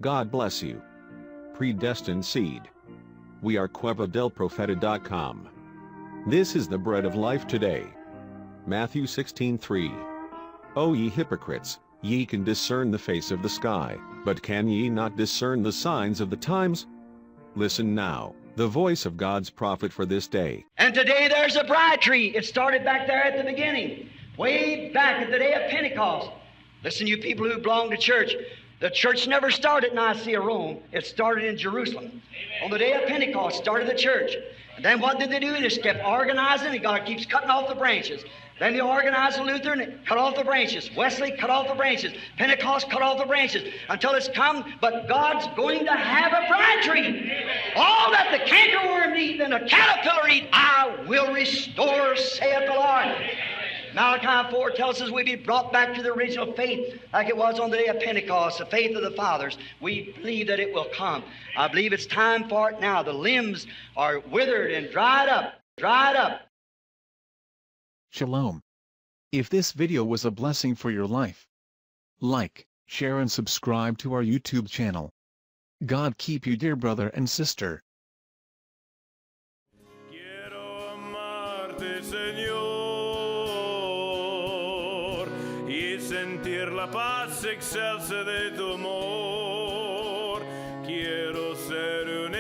God bless you. Predestined seed. We are cueva-del-profeta.com. This is the bread of life today. Matthew 16:3. O ye hypocrites, ye can discern the face of the sky, but can ye not discern the signs of the times? Listen now, the voice of God's prophet for this day. And today there's a bride tree. It started back there at the beginning, way back at the day of Pentecost. Listen, you people who belong to church, the church never started in Nicaea, Rome. It started in Jerusalem. Amen. On the day of Pentecost started the church. And then what did they do? They just kept organizing, and God keeps cutting off the branches. Then they organized the Lutheran and cut off the branches. Wesley cut off the branches. Pentecost cut off the branches until it's come. But God's going to have a bride tree. All that the cankerworm eat and the caterpillar eat, I will restore, saith the Lord. Malachi 4 tells us we'll be brought back to the original faith like it was on the day of Pentecost, the faith of the fathers. We believe that it will come. I believe it's time for it now. The limbs are withered and dried up, dried up. Shalom. If this video was a blessing for your life, like, share and subscribe to our YouTube channel. God keep you, dear brother and sister. Quiero amarte, Señor, y sentir la paz excelsa de tu amor. Quiero ser un